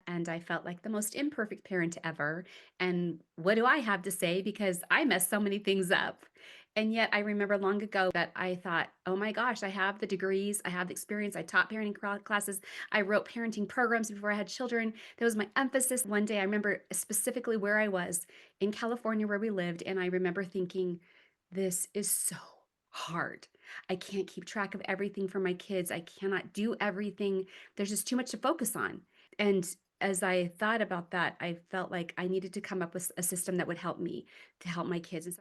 and I felt like the most imperfect parent ever. And what do I have to say? Because I messed so many things up. And yet I remember long ago that I thought, oh my gosh, I have the degrees, I have the experience. I taught parenting classes, I wrote parenting programs before I had children. That was my emphasis. One day I remember specifically where I was in California where we lived. And I remember thinking, this is so hard. I can't keep track of everything for my kids. I cannot do everything. There's just too much to focus on. And as I thought about that, I felt like I needed to come up with a system that would help me to help my kids. And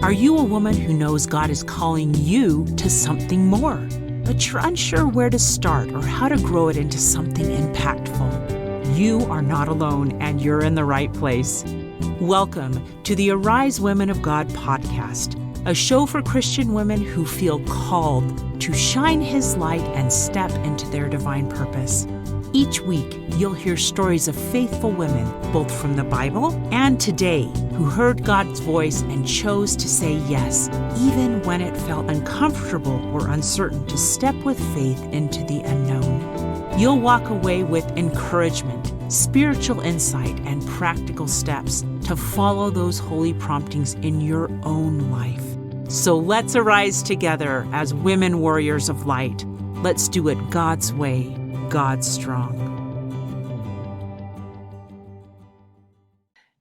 Are you a woman who knows God is calling you to something more, but you're unsure where to start or how to grow it into something impactful? You are not alone, and you're in the right place. Welcome to the Arise Women of God podcast, a show for Christian women who feel called to shine His light and step into their divine purpose. Each week, you'll hear stories of faithful women, both from the Bible and today, who heard God's voice and chose to say yes, even when it felt uncomfortable or uncertain to step with faith into the unknown. You'll walk away with encouragement, spiritual insight, and practical steps to follow those holy promptings in your own life. So let's arise together as women warriors of light. Let's do it God's way, God strong.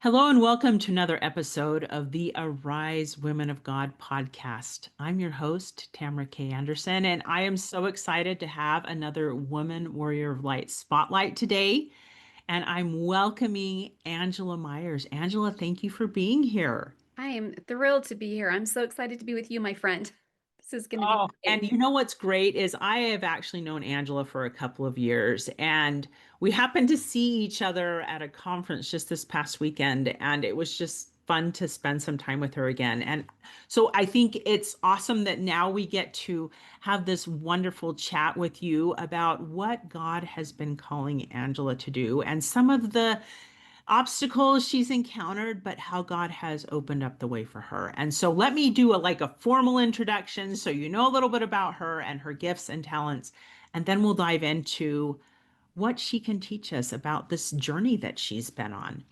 Hello and welcome to another episode of the Arise Women of God podcast. I'm your host, Tamara K. Anderson, and I am so excited to have another Woman Warrior of Light spotlight today. And I'm welcoming Angela Meyers. Angela, thank you for being here. I am thrilled to be here. I'm so excited to be with you, my friend. This is going to be Oh, and great. you know what's great is I have actually known Angela for a couple of years, and we happened to see each other at a conference just this past weekend, and it was just fun to spend some time with her again. And so I think it's awesome that now we get to have this wonderful chat with you about what God has been calling Angela to do and some of the obstacles she's encountered, but how God has opened up the way for her. And so let me do a formal introduction so you know a little bit about her and her gifts and talents. And then we'll dive into what she can teach us about this journey that she's been on.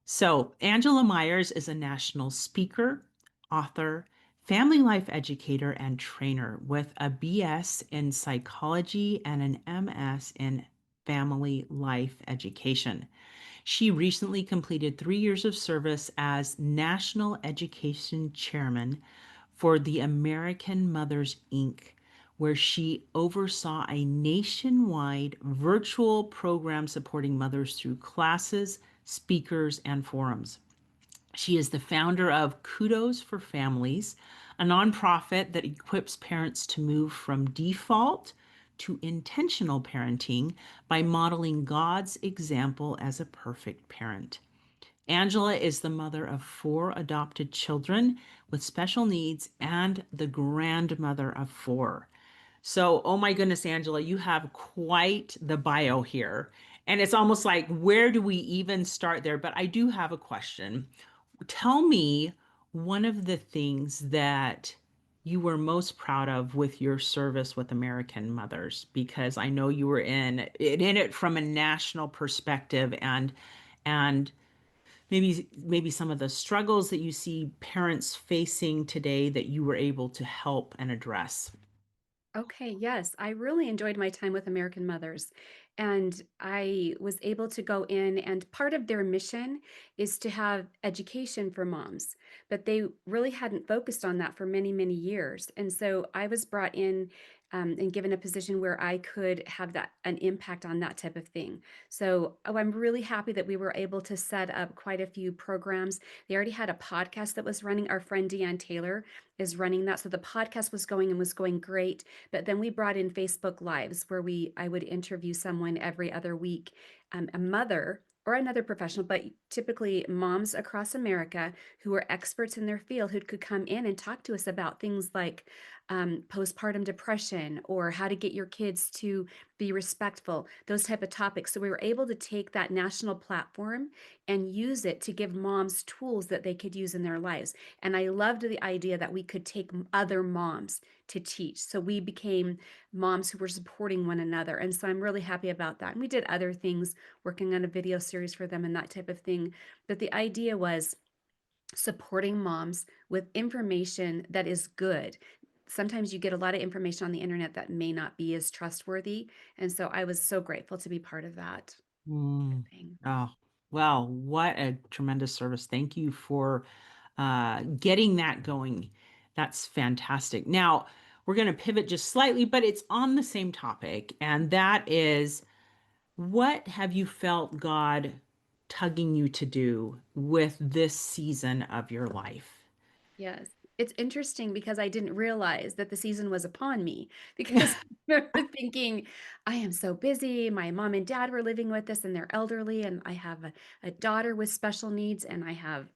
So, Angela Meyers is a national speaker, author, family life educator, and trainer with a BS in psychology and an MS in family life education. She recently completed 3 years of service as National Education Chairman for the American Mothers, Inc., where she oversaw a nationwide virtual program supporting mothers through classes, speakers, and forums. She is the founder of Kudos for Families, a nonprofit that equips parents to move from default to intentional parenting by modeling God's example as a perfect parent. Angela is the mother of 4 adopted children with special needs and the grandmother of 4. So, oh my goodness, Angela, you have quite the bio here. And it's almost like, where do we even start there? But I do have a question. Tell me one of the things that you were most proud of with your service with American Mothers, because I know you were in it from a national perspective, and maybe some of the struggles that you see parents facing today that you were able to help and address. Okay, yes, I really enjoyed my time with American Mothers. And I was able to go in, and part of their mission is to have education for moms, but they really hadn't focused on that for many, many years. And so I was brought in and given a position where I could have that an impact on that type of thing. So I'm really happy that we were able to set up quite a few programs. They already had a podcast that was running. Our friend Deanne Taylor is running that. So the podcast was going and was going great. But then we brought in Facebook Lives where I would interview someone every other week, a mother or another professional, but typically moms across America who are experts in their field who could come in and talk to us about things like postpartum depression or how to get your kids to be respectful, those type of topics. So we were able to take that national platform and use it to give moms tools that they could use in their lives. And I loved the idea that we could take other moms to teach. So we became moms who were supporting one another. And so I'm really happy about that. And we did other things, working on a video series for them and that type of thing. But the idea was supporting moms with information that is good. Sometimes you get a lot of information on the internet that may not be as trustworthy. And so I was so grateful to be part of that Mm. thing. Oh, well, what a tremendous service. Thank you for getting that going. That's fantastic. Now, we're going to pivot just slightly, but it's on the same topic. And that is, what have you felt God tugging you to do with this season of your life? Yes. It's interesting because I didn't realize that the season was upon me because I remember thinking, I am so busy. My mom and dad were living with us and they're elderly, and I have a daughter with special needs, and I have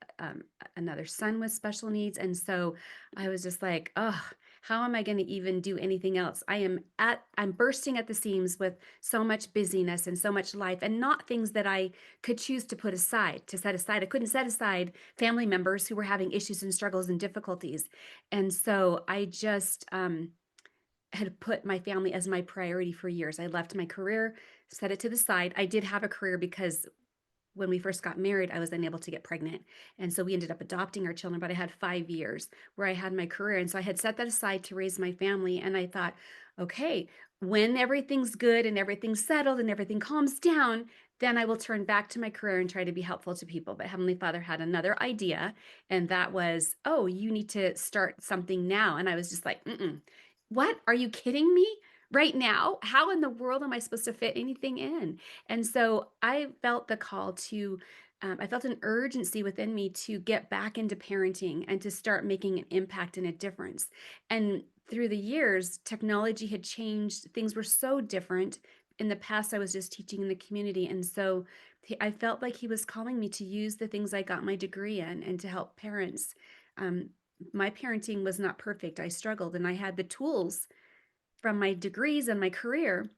another son with special needs. And so I was just like, oh, how am I going to even do anything else? I'm bursting at the seams with so much busyness and so much life, and not things that I could choose to put aside, to set aside. I couldn't set aside family members who were having issues and struggles and difficulties. And so I just had put my family as my priority for years. I left my career, set it to the side. I did have a career because when we first got married, I was unable to get pregnant. And so we ended up adopting our children, but I had 5 years where I had my career. And so I had set that aside to raise my family. And I thought, okay, when everything's good and everything's settled and everything calms down, then I will turn back to my career and try to be helpful to people. But Heavenly Father had another idea, and that was, oh, you need to start something now. And I was just like, mm-mm. What? Are you kidding me? Right now? How in the world am I supposed to fit anything in? And so I felt the call to, I felt an urgency within me to get back into parenting and to start making an impact and a difference. And through the years, technology had changed. Things were so different. In the past, I was just teaching in the community. And so I felt like he was calling me to use the things I got my degree in and to help parents. Um, my parenting was not perfect. I struggled, and I had the tools from my degrees and my career.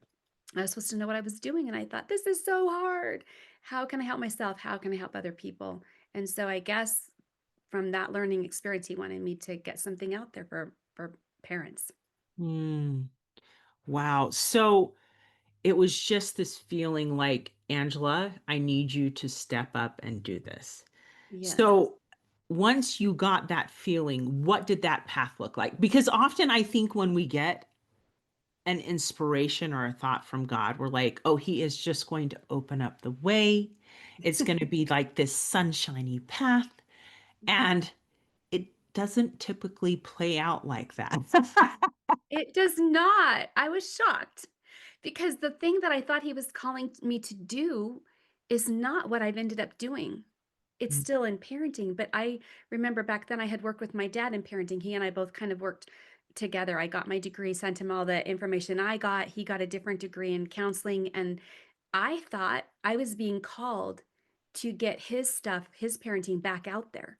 I was supposed to know what I was doing. And I thought, this is so hard. How can I help myself? How can I help other people? And so I guess from that learning experience, he wanted me to get something out there for parents. Mm, wow. So it was just this feeling like, Angela, I need you to step up and do this. Yes. So once you got that feeling, what did that path look like? Because often I think when we get an inspiration or a thought from God, we're like, oh, he is just going to open up the way. It's going to be like this sunshiny path. And it doesn't typically play out like that. It does not. I was shocked because the thing that I thought he was calling me to do is not what I've ended up doing. It's still in parenting, but I remember back then I had worked with my dad in parenting. He and I both kind of worked together. I got my degree, sent him all the information I got. He got a different degree in counseling, and I thought I was being called to get his stuff, his parenting back out there.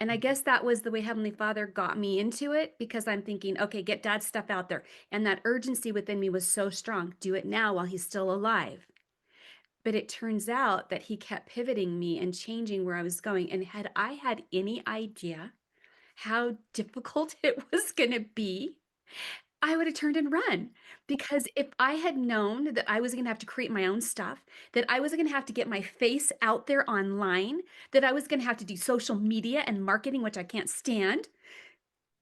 And I guess that was the way Heavenly Father got me into it, because I'm thinking, okay, get dad's stuff out there. And that urgency within me was so strong. Do it now while he's still alive. But it turns out that he kept pivoting me and changing where I was going. And had I had any idea how difficult it was going to be, I would have turned and run. Because if I had known that I was going to have to create my own stuff, that I was going to have to get my face out there online, that I was going to have to do social media and marketing, which I can't stand,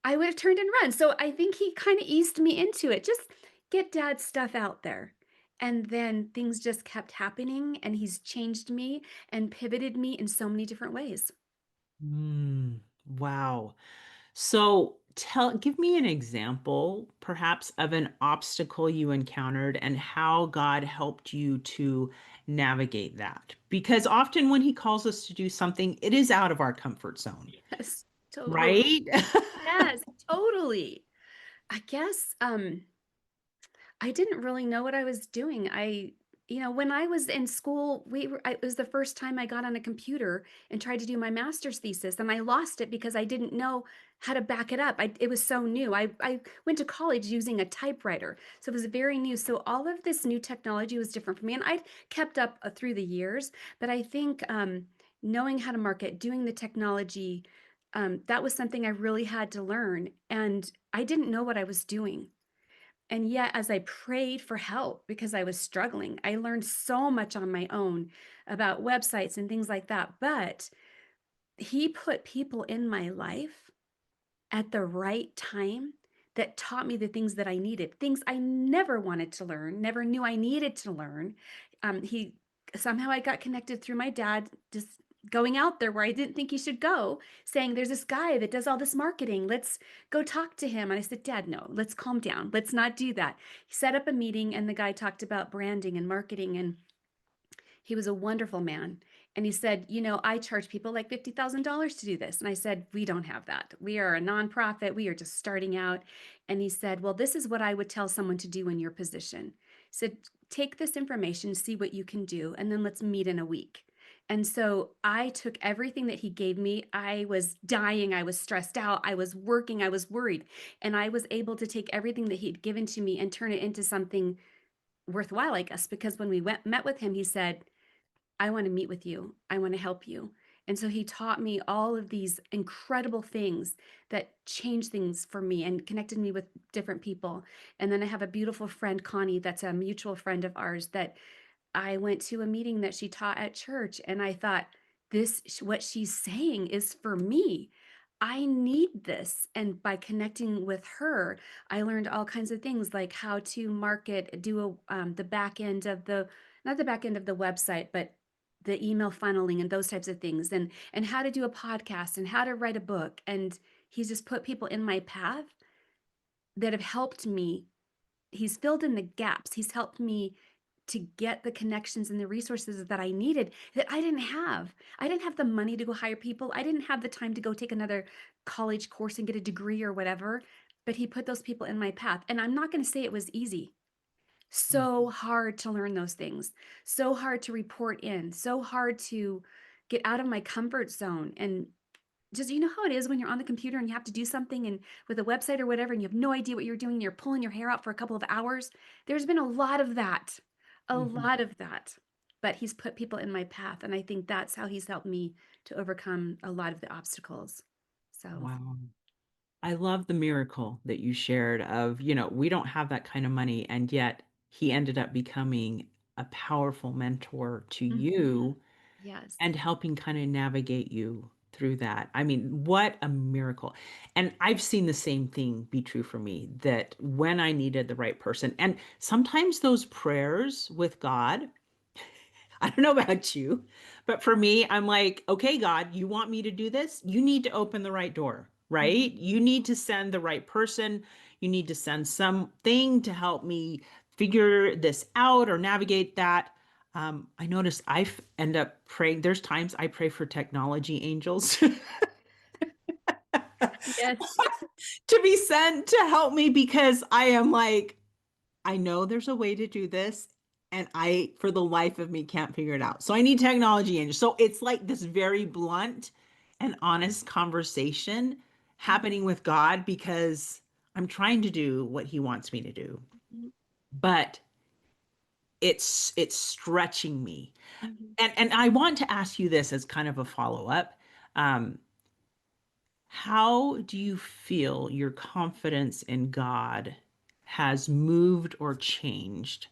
I would have turned and run. So I think he kind of eased me into it. Just get dad's stuff out there. And then things just kept happening, and he's changed me and pivoted me in so many different ways. Wow. So give me an example, perhaps, of an obstacle you encountered and how God helped you to navigate that. Because often when he calls us to do something, it is out of our comfort zone, Yes, totally. right? Yes, totally. I guess I didn't really know what I was doing. When I was in school, it was the first time I got on a computer and tried to do my master's thesis, and I lost it because I didn't know how to back it up. It was so new. I went to college using a typewriter, so it was very new. So all of this new technology was different for me, and I'd kept up through the years. But I think knowing how to market, doing the technology, That was something I really had to learn. And I didn't know what I was doing. And yet, as I prayed for help because I was struggling, I learned so much on my own about websites and things like that. But he put people in my life at the right time that taught me the things that I needed, things I never wanted to learn, never knew I needed to learn. He somehow I got connected through my dad just going out there where I didn't think he should go, saying, "There's this guy that does all this marketing. Let's go talk to him." And I said, "Dad, no, let's calm down. Let's not do that." He set up a meeting, and the guy talked about branding and marketing, and he was a wonderful man. And he said, I charge people like $50,000 to do this. And I said, we don't have that. We are a nonprofit. We are just starting out. And he said, well, this is what I would tell someone to do in your position. He said, take this information, see what you can do, and then let's meet in a week. And so I took everything that he gave me. I was dying. I was stressed out. I was working. I was worried. And I was able to take everything that he'd given to me and turn it into something worthwhile, I guess, because when we met with him, he said, I want to meet with you. I want to help you. And so he taught me all of these incredible things that changed things for me and connected me with different people. And then I have a beautiful friend, Connie, that's a mutual friend of ours that I went to a meeting that she taught at church, and I thought, this, what she's saying is for me. I need this. And by connecting with her, I learned all kinds of things like how to market, do the back end of the, not the back end of the website, but the email funneling and those types of things, and how to do a podcast and how to write a book. And he's just put people in my path that have helped me. He's filled in the gaps. He's helped me to get the connections and the resources that I needed that I didn't have. I didn't have the money to go hire people. I didn't have the time to go take another college course and get a degree or whatever. But he put those people in my path. And I'm not going to say it was easy. So hard to learn those things, so hard to report in, so hard to get out of my comfort zone. And just, how it is when you're on the computer and you have to do something and with a website or whatever, and you have no idea what you're doing, you're pulling your hair out for a couple of hours. There's been a lot of that, a Mhm. lot of that. But he's put people in my path. And I think that's how he's helped me to overcome a lot of the obstacles. So, Wow. I love the miracle that you shared of, we don't have that kind of money, and yet he ended up becoming a powerful mentor to mhm, you yes. and helping kind of navigate you through that. I mean, what a miracle. And I've seen the same thing be true for me, that when I needed the right person, and sometimes those prayers with God, I don't know about you, but for me, I'm like, okay, God, you want me to do this? You need to open the right door, right? Mhm, You need to send the right person. You need to send something to help me figure this out or navigate that. I noticed end up praying. There's times I pray for technology angels yes. to be sent to help me because I am like, I know there's a way to do this, and I, for the life of me, can't figure it out. So I need technology in. So it's like this very blunt and honest conversation happening with God because I'm trying to do what He wants me to do, Mhm, but it's stretching me. mhm. And I want to ask you this as kind of a follow up. Um, how do you feel your confidence in God has moved or changed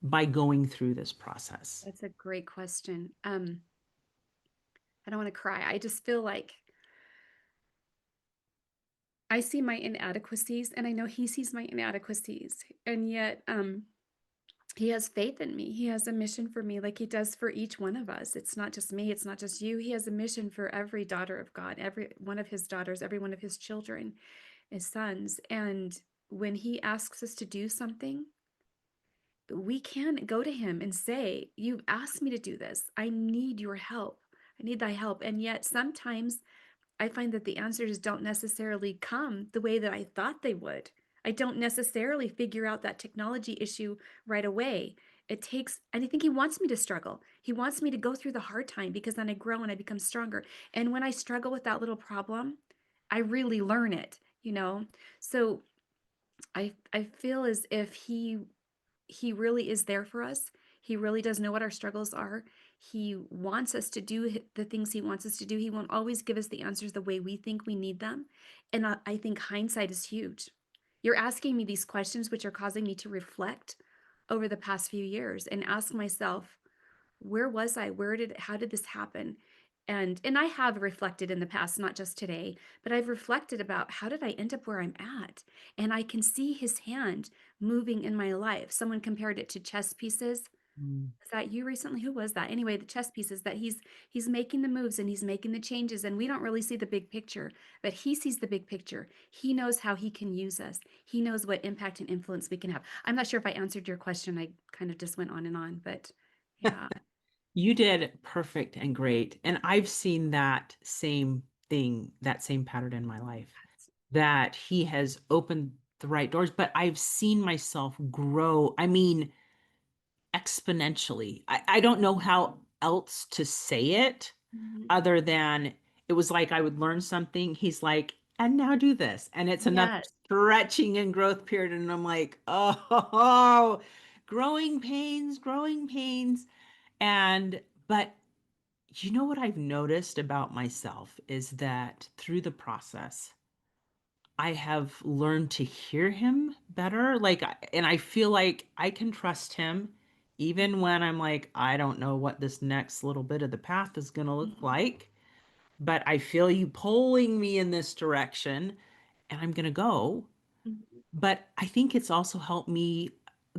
by going through this process? That's a great question. I don't want to cry. I just feel like I see my inadequacies and I know he sees my inadequacies. And yet, he has faith in me. He has a mission for me, like he does for each one of us. It's not just me, it's not just you. He has a mission for every daughter of God, every one of his daughters, every one of his children, his sons. And when he asks us to do something, we can go to him and say, you've asked me to do this. I need your help. I need thy help. And yet sometimes I find that the answers don't necessarily come the way that I thought they would. I don't necessarily figure out that technology issue right away. It takes, and I think he wants me to struggle. He wants me to go through the hard time because then I grow and I become stronger. And when I struggle with that little problem, I really learn it. So I feel as if he really is there for us. He really does know what our struggles are. He wants us to do the things he wants us to do. He won't always give us the answers the way we think we need them. And I think hindsight is huge. You're asking me these questions, which are causing me to reflect over the past few years and ask myself, where was I? How did this happen? And I have reflected in the past, not just today, but I've reflected about how did I end up where I'm at? And I can see his hand moving in my life. Someone compared it to chess pieces. Mm. Is that you recently? Who was that? Anyway, the chess pieces that he's making the moves and he's making the changes, and we don't really see the big picture, but he sees the big picture. He knows how he can use us. He knows what impact and influence we can have. I'm not sure if I answered your question. I kind of just went on and on, but yeah. You did perfect and great. And I've seen that same thing, that same pattern in my life, that he has opened the right doors, but I've seen myself grow. I mean, exponentially. I don't know how else to say it Mhm. other than it was like I would learn something. He's like, and now do this. And it's another Yes. stretching and growth period. And I'm like, oh, growing pains, growing pains. And, but you know what I've noticed about myself is that through the process, I have learned to hear him better. And I feel like I can trust him even when I'm like, I don't know what this next little bit of the path is going to look Mhm. like, but I feel you pulling me in this direction and I'm going to go. Mhm. But I think it's also helped me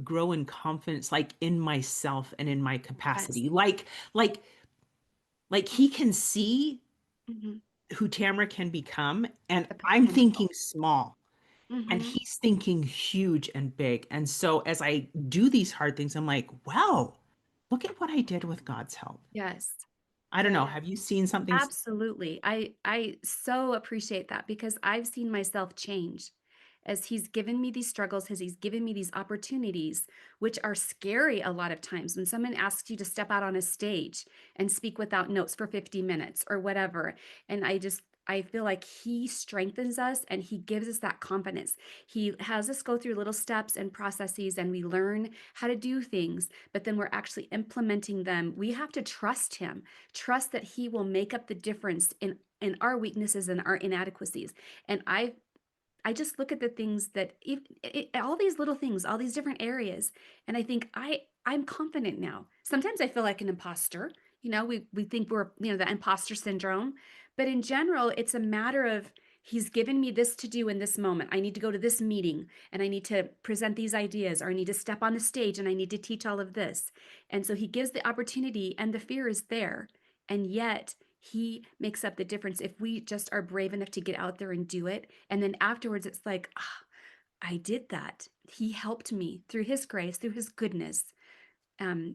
grow in confidence, like in myself and in my Yes. capacity. Like, like he can see Mhm. who Tamara can become, and The I'm potential. thinking small. And Mhm. he's thinking huge and big. And so as I do these hard things, I'm like, wow, look at what I did with God's help. Yes. I don't Yes. know. Have you seen something? Absolutely. I so appreciate that because I've seen myself change as he's given me these struggles, as he's given me these opportunities, which are scary a lot of times when someone asks you to step out on a stage and speak without notes for 50 minutes or whatever. And I feel like he strengthens us and he gives us that confidence. He has us go through little steps and processes and we learn how to do things, but then we're actually implementing them. We have to trust him, trust that he will make up the difference in our weaknesses and our inadequacies. And I just look at the things that all these little things, all these different areas, and I think I'm confident now. Sometimes I feel like an imposter. We think we're, the imposter syndrome, but in general, it's a matter of he's given me this to do in this moment. I need to go to this meeting and I need to present these ideas, or I need to step on the stage and I need to teach all of this. And so he gives the opportunity and the fear is there. And yet he makes up the difference if we just are brave enough to get out there and do it. And then afterwards, it's like, ah, I did that. He helped me through his grace, through his goodness.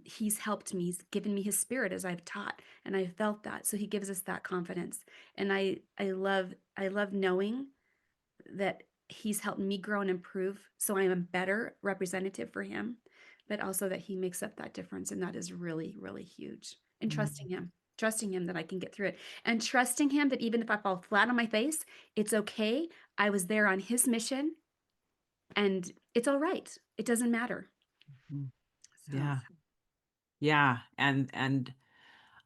He's helped me. He's given me his spirit as I've taught, and I felt that. So he gives us that confidence, and I love knowing that he's helped me grow and improve, so I am a better representative for him, but also that he makes up that difference, and that is really, really huge. And trusting him that I can get through it, and trusting him that even if I fall flat on my face, it's okay. I was there on his mission, and it's all right. It doesn't matter. Mhm. So, Yeah. Yeah. And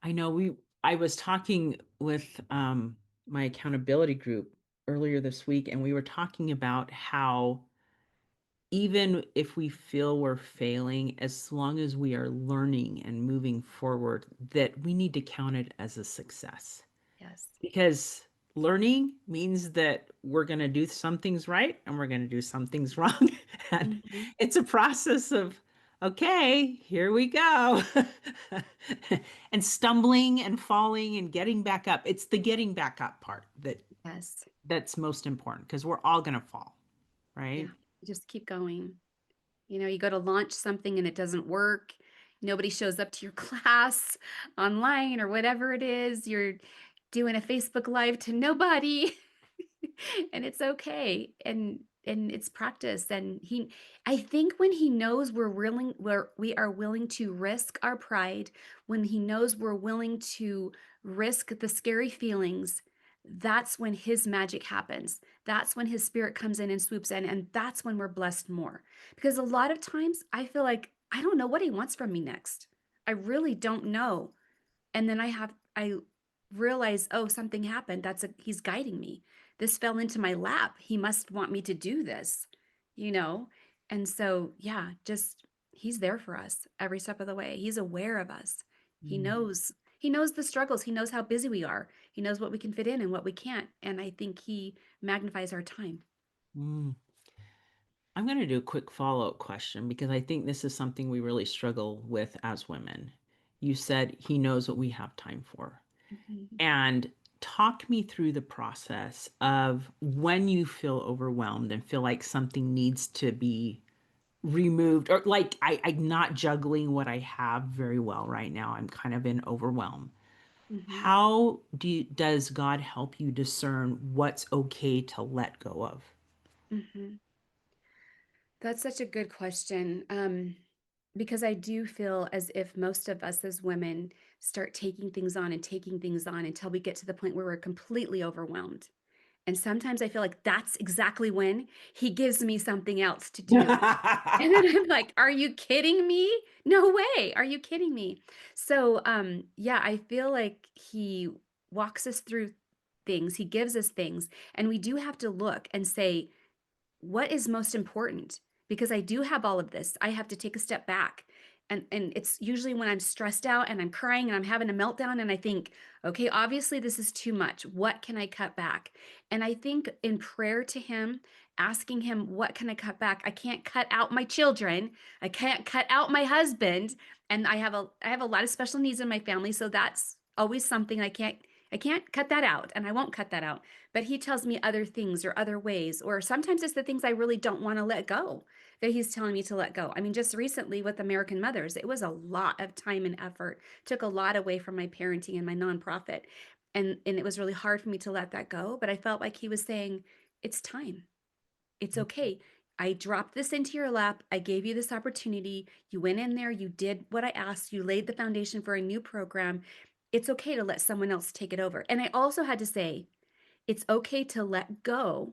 I know I was talking with my accountability group earlier this week, and we were talking about how even if we feel we're failing, as long as we are learning and moving forward, that we need to count it as a success. yes. Because learning means that we're going to do some things right and we're going to do some things wrong. And Mhm. it's a process of, okay, here we go. And stumbling and falling and getting back up. It's the getting back up part Yes. that's most important because we're all going to fall, Yeah. right? Just keep going. You go to launch something and it doesn't work. Nobody shows up to your class online or whatever it is. You're doing a Facebook Live to nobody. And it's okay. And it's practice. And I think when he knows we are willing to risk our pride, when he knows we're willing to risk the scary feelings, that's when his magic happens. That's when his spirit comes in and swoops in, and that's when we're blessed more. Because a lot of times I feel like I don't know what he wants from me next. I really don't know. And then I realize, oh, something happened. He's guiding me. This fell into my lap. He must want me to do this, you know? And so, yeah, just he's there for us every step of the way. He's aware of us. He Mm, knows he knows the struggles. He knows how busy we are. He knows what we can fit in and what we can't. And I think he magnifies our time. mm. I'm going to do a quick follow-up question because I think this is something we really struggle with as women. You said he knows what we have time for. Mhm. And talk me through the process of when you feel overwhelmed and feel like something needs to be removed, or like I'm not juggling what I have very well right now. I'm kind of in overwhelm. Mhm. How does God help you discern what's okay to let go of? Mhm. That's such a good question. Because I do feel as if most of us as women start taking things on and taking things on until we get to the point where we're completely overwhelmed. And sometimes I feel like that's exactly when he gives me something else to do. And then I'm like, are you kidding me? No way. Are you kidding me? So, yeah, I feel like he walks us through things, he gives us things, and we do have to look and say, what is most important? Because I do have all of this. I have to take a step back. And it's usually when I'm stressed out and I'm crying and I'm having a meltdown and I think, okay, obviously this is too much. What can I cut back? And I think in prayer to him, asking him, what can I cut back? I can't cut out my children. I can't cut out my husband. And I have a lot of special needs in my family. So that's always something I can't cut that out and I won't cut that out, but he tells me other things or other ways, or sometimes it's the things I really don't want to let go that he's telling me to let go. I mean, just recently with American Mothers, it was a lot of time and effort, took a lot away from my parenting and my nonprofit. And it was really hard for me to let that go, but I felt like he was saying, it's time. It's okay. I dropped this into your lap. I gave you this opportunity. You went in there, you did what I asked, you laid the foundation for a new program. It's okay to let someone else take it over. And I also had to say, it's okay to let go.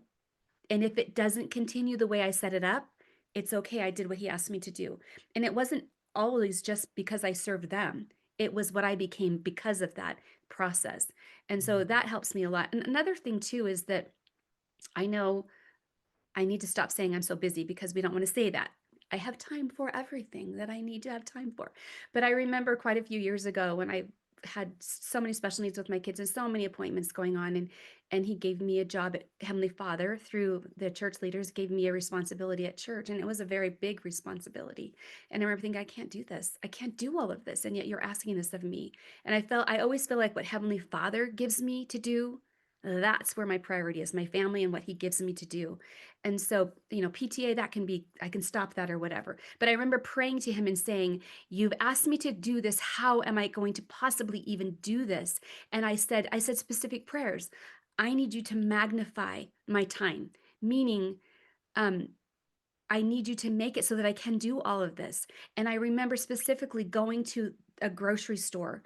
And if it doesn't continue the way I set it up, it's okay. I did what he asked me to do. And it wasn't always just because I served them, it was what I became because of that process. And so that helps me a lot. And another thing, too, is that I know I need to stop saying I'm so busy because we don't want to say that. I have time for everything that I need to have time for. But I remember quite a few years ago when I had so many special needs with my kids and so many appointments going on, and he gave me a job at Heavenly Father through the church leaders, gave me a responsibility at church, and it was a very big responsibility. And I remember thinking, I can't do this. I can't do all of this, and yet you're asking this of me. And I always feel like what Heavenly Father gives me to do, that's where my priority is, my family and what he gives me to do. And so, PTA, that can be, I can stop that or whatever. But I remember praying to him and saying, you've asked me to do this. How am I going to possibly even do this? And I said specific prayers. I need you to magnify my time, meaning, um, I need you to make it so that I can do all of this. And I remember specifically going to a grocery store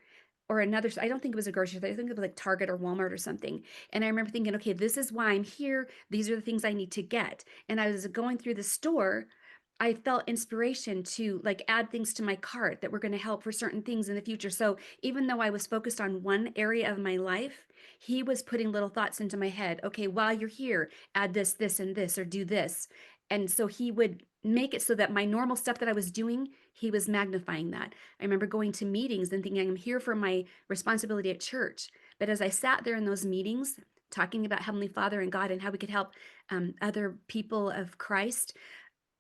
or another, I don't think it was a grocery store. I think it was like Target or Walmart or something. And I remember thinking, okay, this is why I'm here. These are the things I need to get. And I was going through the store. I felt inspiration to like add things to my cart that were going to help for certain things in the future. So even though I was focused on one area of my life, he was putting little thoughts into my head. Okay, while you're here, add this, this, and this, or do this. And so he would make it so that my normal stuff that I was doing, he was magnifying that. I remember going to meetings and thinking, I'm here for my responsibility at church. But as I sat there in those meetings, talking about Heavenly Father and God and how we could help other people of Christ,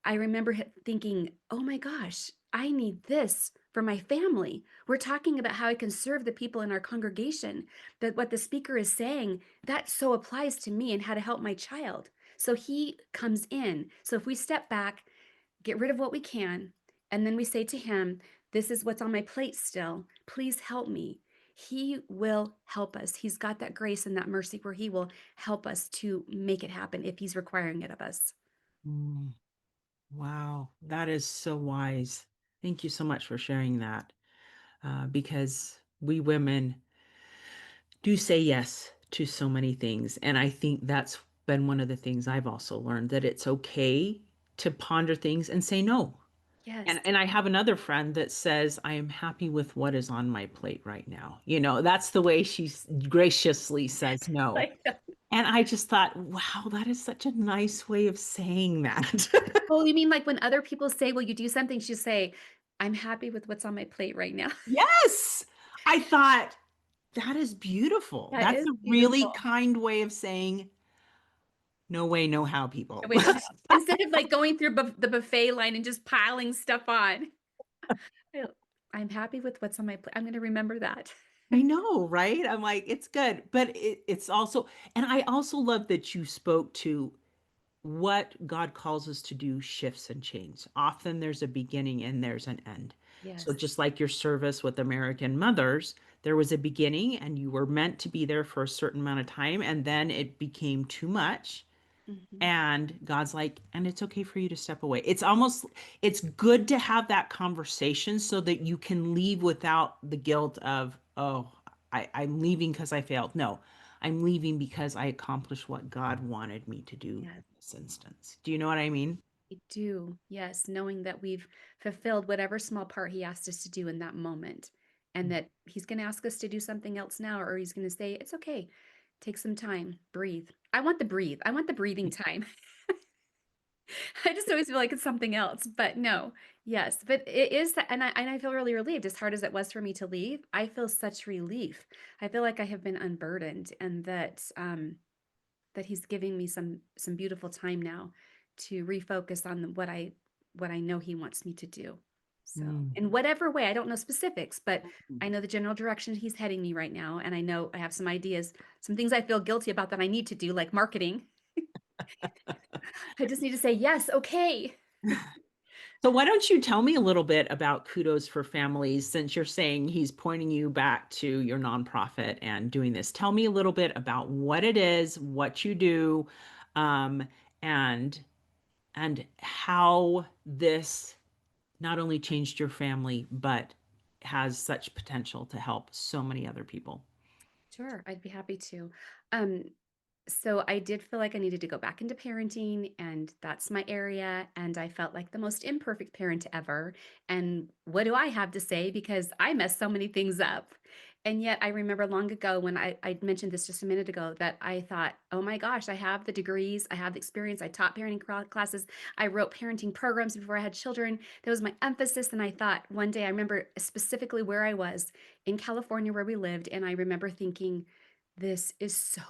I remember thinking, oh my gosh, I need this for my family. We're talking about how I can serve the people in our congregation. That what the speaker is saying, that so applies to me and how to help my child. So he comes in. So if we step back, get rid of what we can, and then we say to him, this is what's on my plate still. Please help me. He will help us. He's got that grace and that mercy where he will help us to make it happen if he's requiring it of us. Mm, wow, that is so wise. Thank you so much for sharing that. Because we women do say yes to so many things. And I think that's been one of the things I've also learned, that it's okay to ponder things and say no. Yes. And I have another friend that says, I am happy with what is on my plate right now. That's the way she graciously says no. Like, And I just thought, wow, that is such a nice way of saying that. oh, you mean like when other people say, "Will you do something?" She say, "I'm happy with what's on my plate right now." Yes. I thought that is beautiful. That That's is a really beautiful. kind way of saying no way, no how, No people. way, no how. Instead of like going through the buffet line and just piling stuff on. I I'm happy with what's on my plate. I'm gonna remember that. I know, right? I'm like, it's good. But it's also, and I also love that you spoke to what God calls us to do shifts and changes. Often there's a beginning and there's an end. So Yes. just like your service with American Mothers, there was a beginning and you were meant to be there for a certain amount of time, and then it became too much. Mhm. And God's like, and it's okay for you to step away. It's good to have that conversation so that you can leave without the guilt of, oh, I'm leaving because I failed. No, I'm leaving because I accomplished what God wanted me to do in Yes. this instance. Do you know what I mean? We do. Yes, knowing that we've fulfilled whatever small part he asked us to do in that moment, and that he's gonna ask us to do something else now, or he's gonna say, "It's okay. Take some time. Breathe." I want the breathe. I want the breathing time. I just always feel like it's something else, but no. Yes, but it is that, and I feel really relieved. As hard as it was for me to leave, I feel such relief. I feel like I have been unburdened, and that he's giving me some beautiful time now to refocus on what I know he wants me to do. So, Mm. in whatever way, I don't know specifics, but I know the general direction he's heading me right now, and I know I have some ideas, some things I feel guilty about that I need to do, like marketing. I just need to say, "Yes, okay." So why don't you tell me a little bit about Kudos for Families, since you're saying he's pointing you back to your nonprofit and doing this. Tell me a little bit about what it is, what you do, um, and how this not only changed your family, but has such potential to help so many other people. Sure, I'd be happy to. Um, so I did feel like I needed to go back into parenting, and that's my area. And I felt like the most imperfect parent ever. And what do I have to say? Because I messed so many things up. And yet I remember long ago when I mentioned this just a minute ago that I thought, oh my gosh, I have the degrees, I have the experience. I taught parenting classes, I wrote parenting programs before I had children. That was my emphasis. And I thought one day, I remember specifically where I was in California where we lived. And I remember thinking, this is so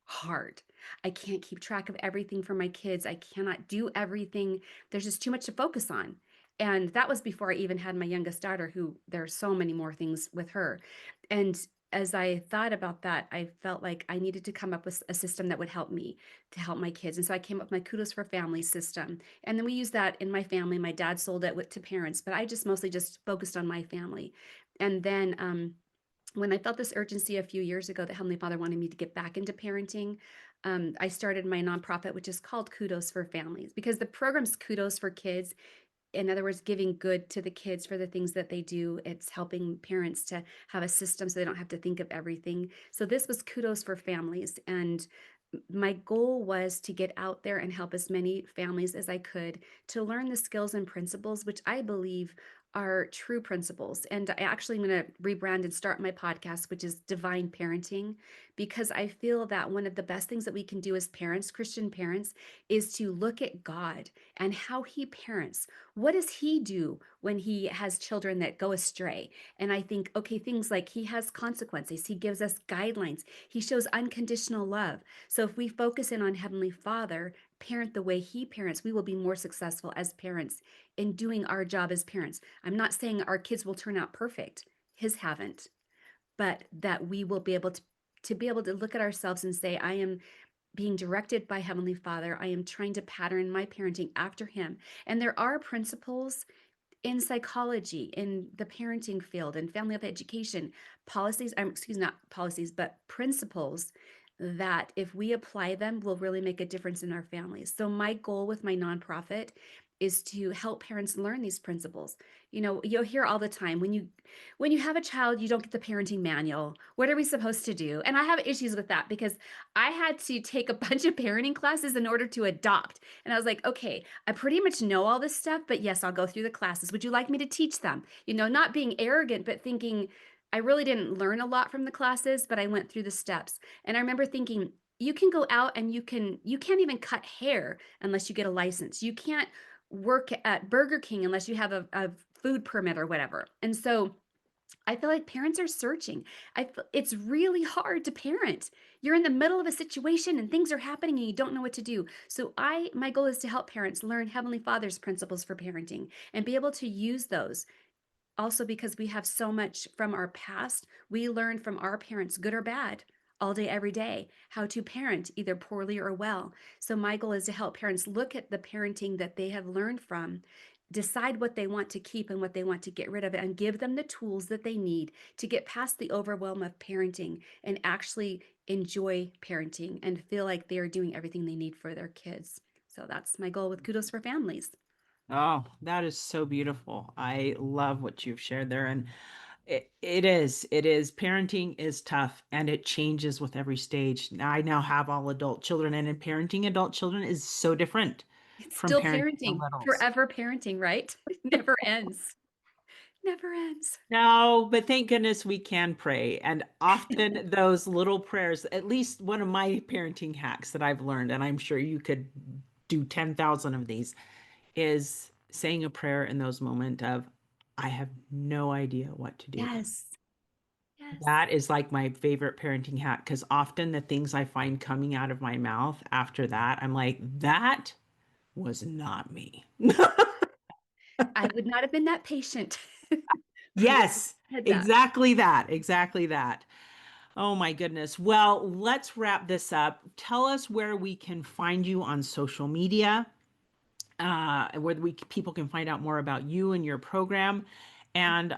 hard. I can't keep track of everything for my kids. I cannot do everything. There's just too much to focus on. And that was before I even had my youngest daughter, who there are so many more things with her. And as I thought about that, I felt like I needed to come up with a system that would help me to help my kids. And so I came up with my Kudos for Family system. And then we used that in my family. My dad sold it to parents, but I just mostly just focused on my family. And then when I felt this urgency a few years ago that Heavenly Father wanted me to get back into parenting, I started my nonprofit, which is called Kudos for Families, because the program's Kudos for Kids. In other words, giving good to the kids for the things that they do. It's helping parents to have a system so they don't have to think of everything. So this was Kudos for Families. And my goal was to get out there and help as many families as I could to learn the skills and principles, which I believe are true principles. And I actually am going to rebrand and start my podcast, which is Divine Parenting, because I feel that one of the best things that we can do as parents, Christian parents, is to look at God and how he parents. What does he do when he has children that go astray? And I think, okay, things like he has consequences, he gives us guidelines, he shows unconditional love. So if we focus in on Heavenly Father, parent the way he parents, we will be more successful as parents in doing our job as parents. I'm not saying our kids will turn out perfect. His haven't, but that we will be able to be able to look at ourselves and say, I am being directed by Heavenly Father. I am trying to pattern my parenting after him. And there are principles in psychology, in the parenting field, in family health education, policies, excuse not policies, but principles that if we apply them will really make a difference in our families. So my goal with my nonprofit is to help parents learn these principles. You'll hear all the time, when you have a child, you don't get the parenting manual. What are we supposed to do? And I have issues with that because I had to take a bunch of parenting classes in order to adopt. And I was like, okay, I pretty much know all this stuff, but yes, I'll go through the classes. Would you like me to teach them? Not being arrogant, but thinking I really didn't learn a lot from the classes, but I went through the steps. And I remember thinking, you can go out and you can't even cut hair unless you get a license. You can't work at Burger King unless you have a food permit or whatever. And so I feel like parents are searching. It's really hard to parent. You're in the middle of a situation and things are happening and you don't know what to do. So my goal is to help parents learn Heavenly Father's principles for parenting and be able to use those. Also, because we have so much from our past, we learn from our parents, good or bad, all day, every day, how to parent either poorly or well. So, my goal is to help parents look at the parenting that they have learned from, decide what they want to keep and what they want to get rid of, and give them the tools that they need to get past the overwhelm of parenting and actually enjoy parenting and feel like they are doing everything they need for their kids. So, that's my goal with Kudos for Families. Oh, that is so beautiful. I love what you've shared there. And it is. Parenting is tough and it changes with every stage. I now have all adult children, and in parenting adult children is so different It's from still parenting the parenting, littles. forever parenting, right? It never ends. Never ends. No, but thank goodness we can pray. And often those little prayers, at least one of my parenting hacks that I've learned, and I'm sure you could do 10,000 of these, is saying a prayer in those moments of, I have no idea what to do. Yes. Yes. That is like my favorite parenting hack because often the things I find coming out of my mouth after that, I'm like, that was not me. I would not have been that patient. I would have Yes, said that. exactly that. Exactly that. Oh my goodness. Well, let's wrap this up. Tell us where we can find you on social media, where people can find out more about you and your program. And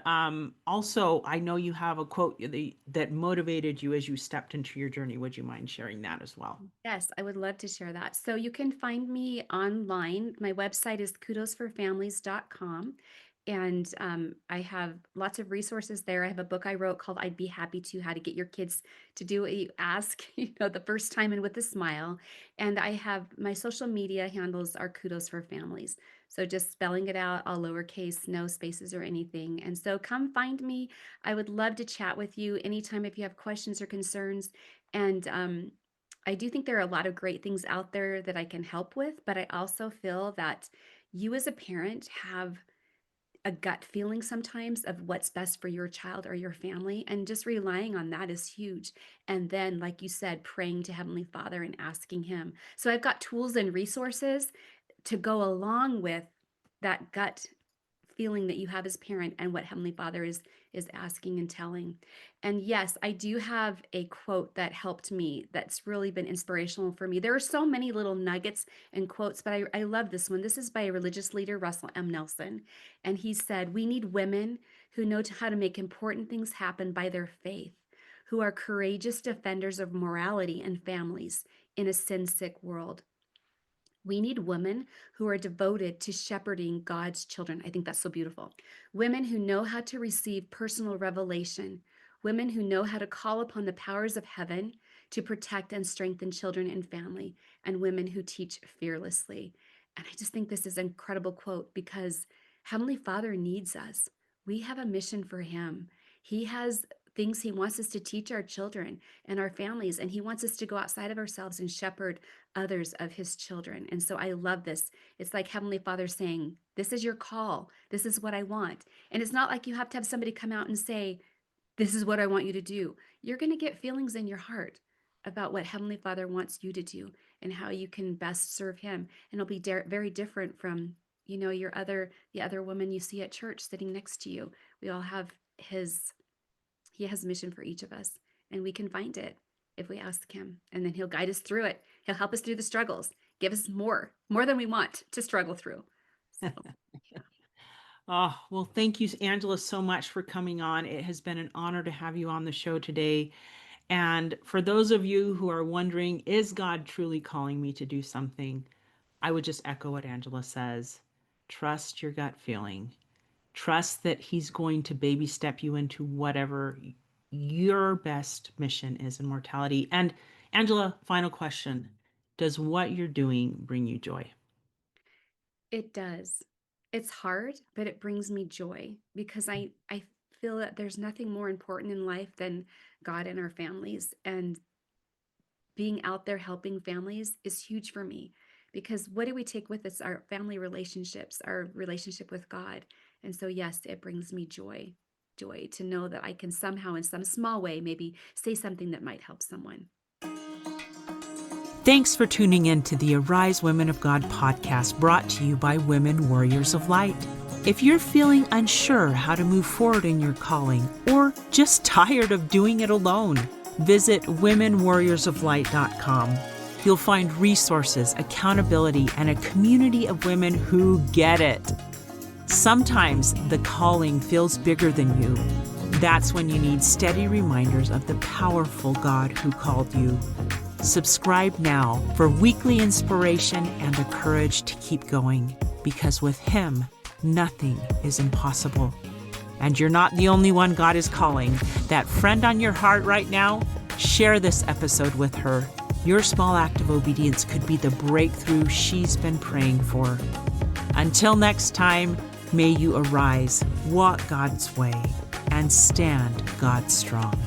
also, I know you have a quote that motivated you as you stepped into your journey. Would you mind sharing that as well? Yes, I would love to share that. So you can find me online. My website is kudosforfamilies.com. And I have lots of resources there. I have a book I wrote called I'd Be Happy to How to Get Your Kids to Do What You Ask, the first time and with a smile. And I have my social media handles are Kudos for Families. So just spelling it out, all lowercase, no spaces or anything. And so come find me. I would love to chat with you anytime if you have questions or concerns. And I do think there are a lot of great things out there that I can help with, but I also feel that you as a parent have a gut feeling sometimes of what's best for your child or your family, and just relying on that is huge. And then, like you said, praying to Heavenly Father and asking Him. So I've got tools and resources to go along with that gut feeling that you have as parent and what Heavenly Father is asking and telling. And yes, I do have a quote that helped me that's really been inspirational for me. There are so many little nuggets and quotes, but I love this one. This is by a religious leader, Russell M. Nelson. And he said, we need women who know how to make important things happen by their faith, who are courageous defenders of morality and families in a sin sick world. We need women who are devoted to shepherding God's children. I think that's so beautiful. Women who know how to receive personal revelation. Women who know how to call upon the powers of heaven to protect and strengthen children and family. And women who teach fearlessly. And I just think this is an incredible quote because Heavenly Father needs us. We have a mission for Him. He has things He wants us to teach our children and our families, and He wants us to go outside of ourselves and shepherd others of His children. And so I love this. It's like Heavenly Father saying, this is your call. This is what I want. And it's not like you have to have somebody come out and say, this is what I want you to do. You're going to get feelings in your heart about what Heavenly Father wants you to do and how you can best serve Him. And it'll be very different from, the other woman you see at church sitting next to you. We all have He has mission for each of us, and we can find it if we ask Him. And then He'll guide us through it. He'll help us through the struggles, give us more than we want to struggle through. So, yeah. Oh, well, thank you, Angela, so much for coming on. It has been an honor to have you on the show today. And for those of you who are wondering, is God truly calling me to do something? I would just echo what Angela says. Trust your gut feeling. Trust that he's going to baby step you into whatever your best mission is in mortality. And Angela, final question. Does what you're doing bring you joy? It does. It's hard, but it brings me joy because I feel that there's nothing more important in life than God and our families. And being out there helping families is huge for me because what do we take with us? Our family relationships, our relationship with God. And so, yes, it brings me joy to know that I can somehow, in some small way, maybe say something that might help someone. Thanks for tuning in to the Arise Women of God podcast brought to you by Women Warriors of Light. If you're feeling unsure how to move forward in your calling or just tired of doing it alone, visit womenwarriorsoflight.com. You'll find resources, accountability, and a community of women who get it. Sometimes the calling feels bigger than you. That's when you need steady reminders of the powerful God who called you. Subscribe now for weekly inspiration and the courage to keep going, because with Him, nothing is impossible. And you're not the only one God is calling. That friend on your heart right now, share this episode with her. Your small act of obedience could be the breakthrough she's been praying for. Until next time, may you arise, walk God's way, and stand God strong.